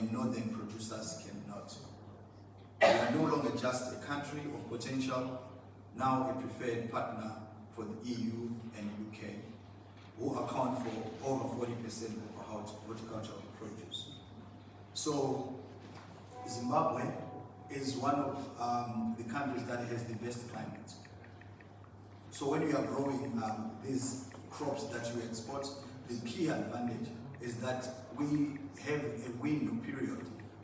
when northern producers cannot. We are no longer just a country of potential, now a preferred partner for the EU and UK, who account for over 40% of our horticultural produce. So Zimbabwe is one of the countries that has the best climate. So when you are growing these crops that you export, the key advantage is that we have a window period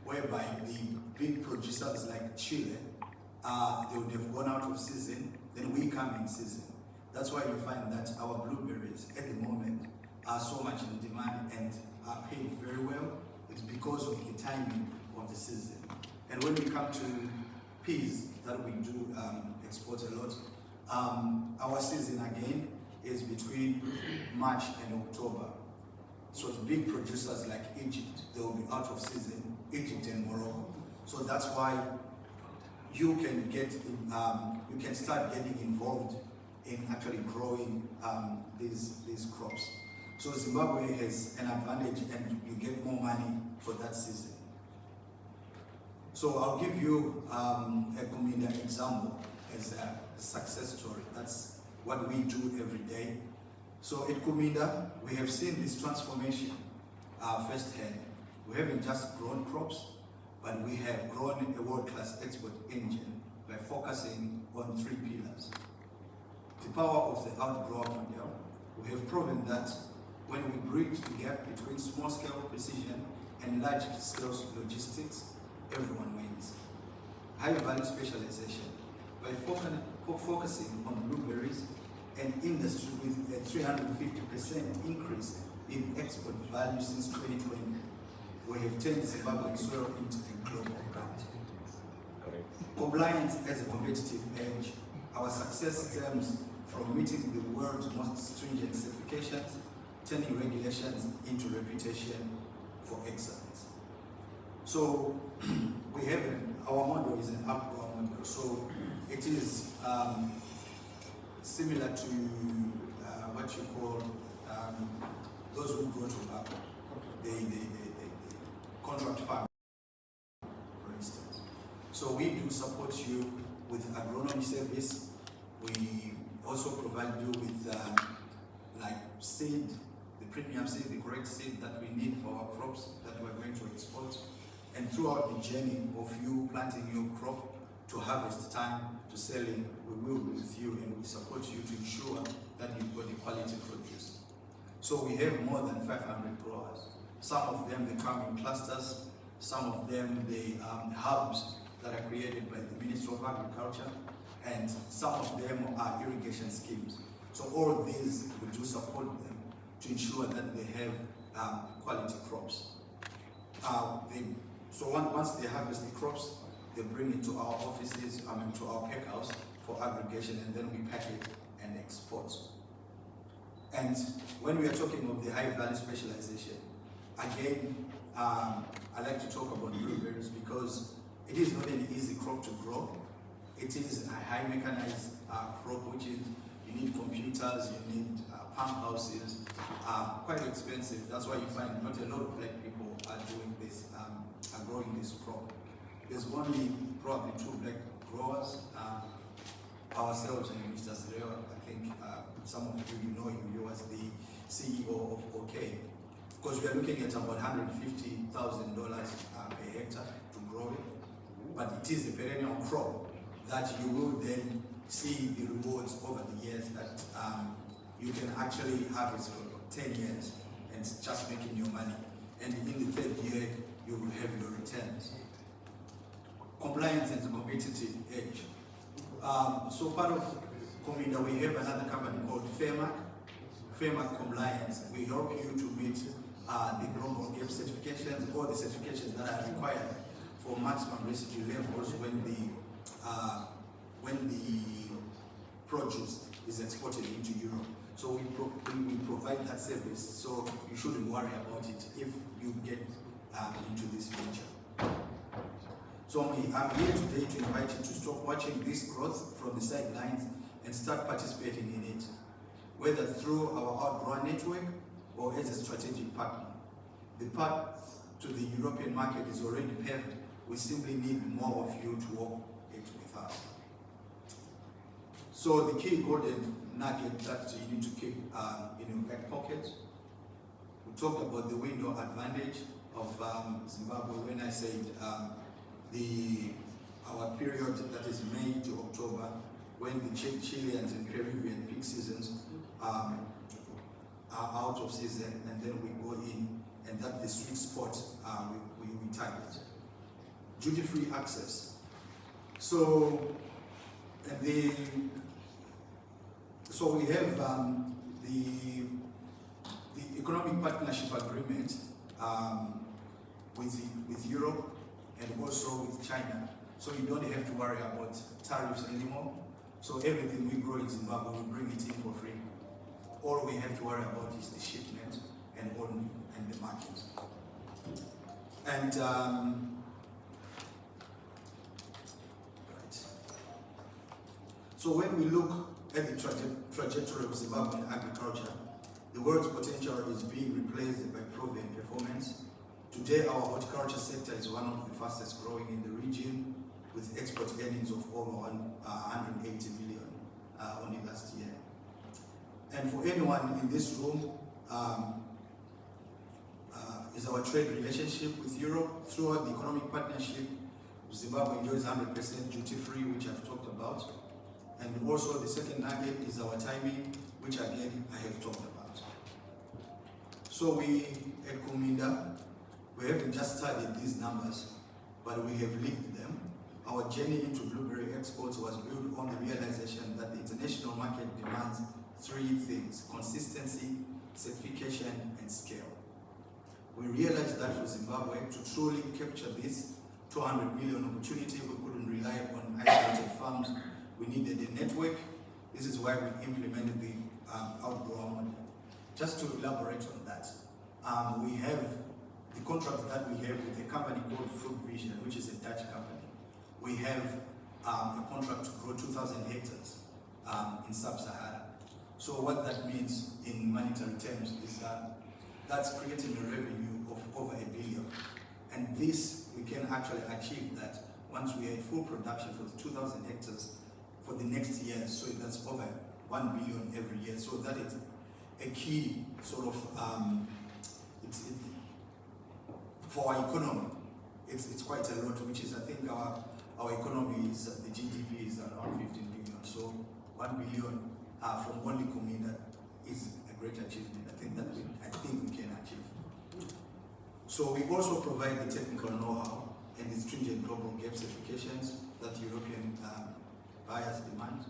whereby the big producers like Chile, they would have gone out of season, then we come in season. That's why you find that our blueberries at the moment are so much in demand and are paid very well. It's because of the timing of the season. And when we come to peas that we do export a lot, our season again is between March and October. So the big producers like Egypt, they will be out of season, Egypt and Morocco. So that's why you can get, you can start getting involved in actually growing these crops. So Zimbabwe has an advantage and you get more money for that season. So I'll give you a Kuminda example as a success story. That's what we do every day. So at Kuminda, we have seen this transformation firsthand. We haven't just grown crops, but we have grown a world-class export engine by focusing on 3 pillars. The power of the outgrower model. We have proven that when we bridge the gap between small-scale precision and large-scale logistics, everyone wins. High-value specialization. By focusing on blueberries, an industry with a 350% increase in export value since 2020, we have turned Zimbabwean soil into a global brand. Compliance as a competitive edge. Our success stems from meeting the world's most stringent certifications, turning regulations into reputation for excellence. So we have our model is an outgrower model. So it is similar to what you call those who grow tobacco. They contract farm, for instance. So we do support you with agronomy service. We also provide you with like seed, the premium seed, the correct seed that we need for our crops that we're going to export. And throughout the journey of you planting your crop to harvest time to selling, we will be with you and we support you to ensure that you've got the quality produce. So we have more than 500 growers. Some of them, they come in clusters. Some of them, they hubs that are created by the Ministry of Agriculture. And some of them are irrigation schemes. So all of these, we do support them to ensure that they have quality crops. So once they harvest the crops, they bring it to our offices, to our pack house for aggregation, and then we pack it and export. And when we are talking of the high value specialization, again, I like to talk about blueberries because it is not an easy crop to grow. It is a high mechanized crop, which is, you need computers, you need pump houses, quite expensive. That's why you find not a lot of black people are doing this, are growing this crop. There's only probably 2 black growers, ourselves and Mr. Zereo. I think some of you know him, he was the CEO of OK. Because we are looking at about $150,000 per hectare to grow it. But it is a perennial crop that you will then see the rewards over the years that you can actually harvest for 10 years and just making your money. And in the 3rd year, you will have your returns. Compliance and competitive edge. So part of Kuminda, we have another company called Fairmark Compliance. We help you to meet the global GAP certifications or the certifications that are required for maximum residue levels when the produce is exported into Europe. So we provide that service, so you shouldn't worry about it if you get into this venture. So I'm here today to invite you to stop watching this growth from the sidelines and start participating in it, whether through our outgrower network or as a strategic partner. The path to the European market is already paved. We simply need more of you to walk it with us. So the key golden nugget that you need to keep in your back pocket. We talked about the window advantage of Zimbabwe when I said our period that is May to October, when the Chileans and Peruvian peak seasons are out of season, and then we go in, and that's the sweet spot we target. Duty-free access. So we have the economic partnership agreement with Europe and also with China. So you don't have to worry about tariffs anymore. So everything we grow in Zimbabwe, we bring it in for free. All we have to worry about is the shipment and the market. And right. So when we look at the trajectory of Zimbabwean agriculture, the world's potential is being replaced by proven performance. Today, our horticulture sector is one of the fastest growing in the region, with export earnings of over 180 million only last year. And for anyone in this room, is our trade relationship with Europe. Throughout the economic partnership, Zimbabwe enjoys 100% duty-free, which I've talked about. And also the second nugget is our timing, which again I have talked about. So we at Kuminda, we haven't just studied these numbers, but we have lived them. Our journey into blueberry exports was built on the realization that the international market demands three things: consistency, certification, and scale. We realized that for Zimbabwe, to truly capture this 200 million opportunity, we couldn't rely on isolated farms. We needed a network. This is why we implemented the outgrower model. Just to elaborate on that, we have the contract that we have with a company called Fruit Vision, which is a Dutch company. We have a contract to grow 2,000 hectares in Sub-Sahara. So what that means in monetary terms is that that's creating a revenue of over $1 billion. And this, we can actually achieve that once we are in full production for the 2,000 hectares for the next year. So that's over 1 billion every year. So that is a key sort of, for our economy. It's quite a lot, which is, I think our economy is, the GDP is around 15 billion. So 1 billion from only Kuminda is a great achievement. I think we can achieve. So we also provide the technical know-how and the stringent global gap certifications that European buyers demand.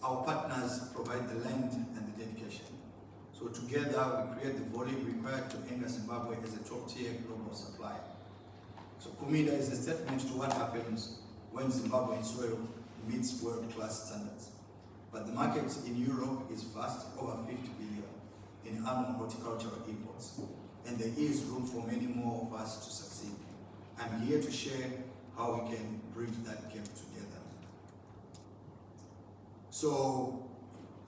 Our partners provide the land and the dedication. So together we create the volume required to anchor Zimbabwe as a top-tier global supplier. So Kuminda is a statement to what happens when Zimbabwean soil meets world-class standards. But the market in Europe is vast, over 50 billion in annual horticultural imports. And there is room for many more of us to succeed. I'm here to share how we can bridge that gap together. So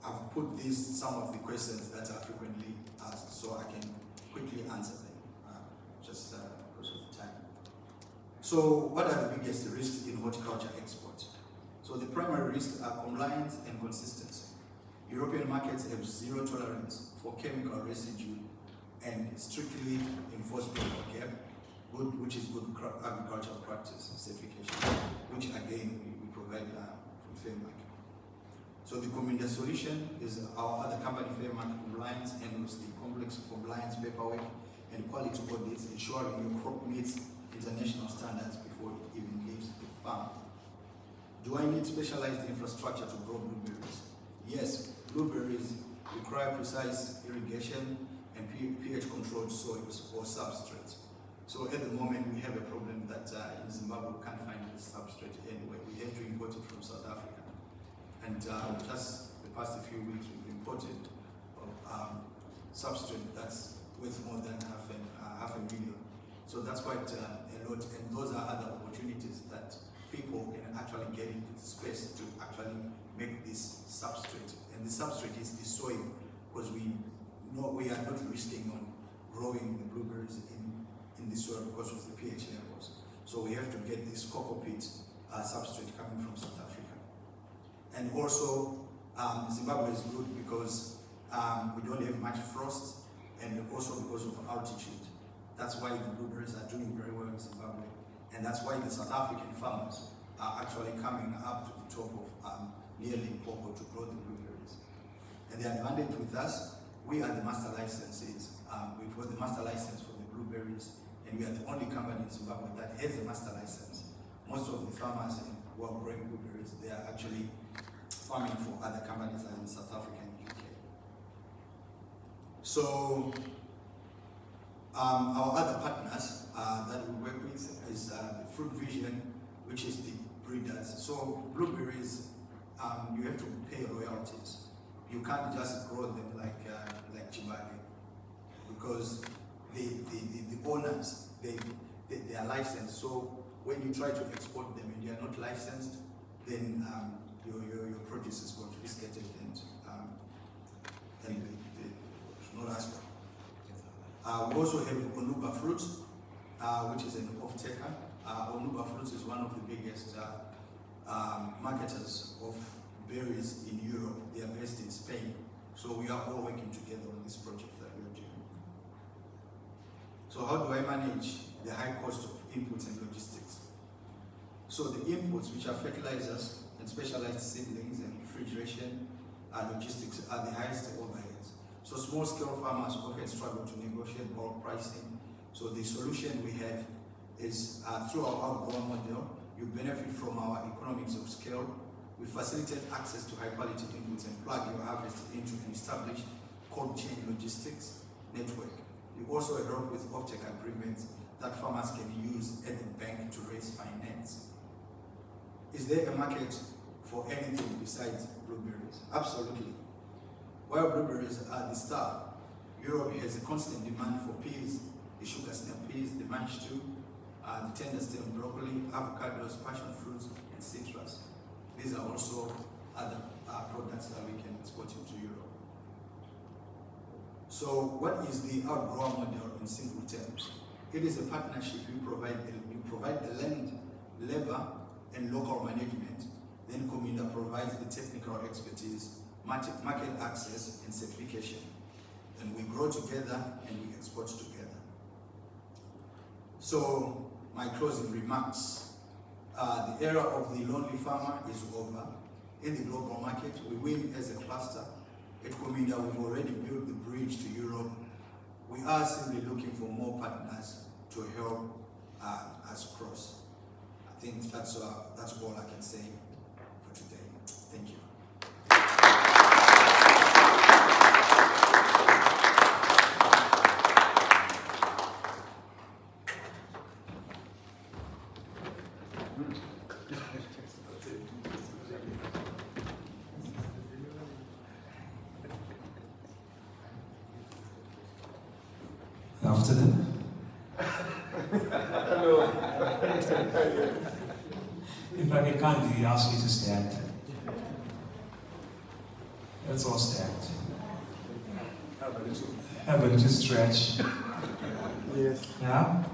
I've put some of the questions that are frequently asked, so I can quickly answer them, just because of the time. So what are the biggest risks in horticulture export? So the primary risks are compliance and consistency. European markets have zero tolerance for chemical residue and strictly enforce global gap, which is good agricultural practice certification, which again we provide from Fairmark. So the Kuminda solution is our other company, Fairmark Compliance, handles the complex compliance paperwork and quality audits, ensuring your crop meets international standards before it even leaves the farm. Do I need specialized infrastructure to grow blueberries? Yes, blueberries require precise irrigation and pH-controlled soils or substrates. So at the moment we have a problem that in Zimbabwe we can't find this substrate anyway. We have to import it from South Africa. And just the past few weeks we've imported substrate that's worth more than half a million. So that's quite a lot, and those are other opportunities that people can actually get into the space to actually make this substrate. And the substrate is the soil, because we know we are not risking on growing the blueberries in the soil because of the pH levels. So we have to get this cocoa-peat substrate coming from South Africa. And also, Zimbabwe is good because we don't have much frost, and also because of altitude. That's why the blueberries are doing very well in Zimbabwe. And that's why the South African farmers are actually coming up to the top of near Limpopo to grow the blueberries. And the advantage with us, we are the master licensees. We've got the master license for the blueberries, and we are the only company in Zimbabwe that has a master license. Most of the farmers who are growing blueberries, they are actually farming for other companies in South Africa and UK. So, our other partners that we work with is the Fruit Vision, which is the breeders. So blueberries, you have to pay royalties. You can't just grow them like chibage, because the owners, they are licensed. So when you try to export them and they are not licensed, then your produce is confiscated and it's not as well. We also have Onuba fruit, which is an off-taker. Onuba fruit is one of the biggest marketers of berries in Europe. They are based in Spain. So we are all working together on this project that we are doing. So how do I manage the high cost of inputs and logistics? So the inputs, which are fertilizers and specialized seedlings and refrigeration, logistics are the highest overheads. So small-scale farmers often struggle to negotiate bulk pricing. So the solution we have is through our outgrower model. You benefit from our economies of scale. We facilitate access to high-quality inputs and plug your harvest into an established cold chain logistics network. We also help with offtake agreements that farmers can use at the bank to raise finance. Is there a market for anything besides blueberries? Absolutely. While blueberries are the star, Europe has a constant demand for peas, the sugar snap peas, the manchtu, the tender stem broccoli, avocados, passion fruits, and citrus. These are also other products that we can export into Europe. So what is the outgrower model in simple terms? It is a partnership. You provide the land, labor, and local management. Then Cominda provides the technical expertise, market access, and certification. And we grow together and we export together. So my closing remarks. The era of the lonely farmer is over. In the global market, we win as a cluster. At Cominda, we've already built the bridge to Europe. We are simply looking for more partners to help us cross. I think that's all I can say for today. Thank you. Afternoon. Hello. If I can kindly ask you to stand. Let's all stand. Have a little stretch. Yes. Yeah?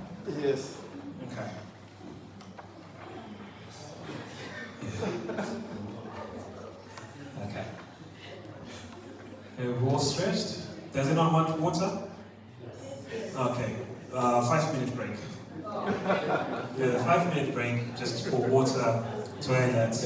Yes. Okay. Yeah. Okay. We're all stretched? Does anyone want water? Okay. 5-minute break. Yeah, 5-minute break just for water, toilet.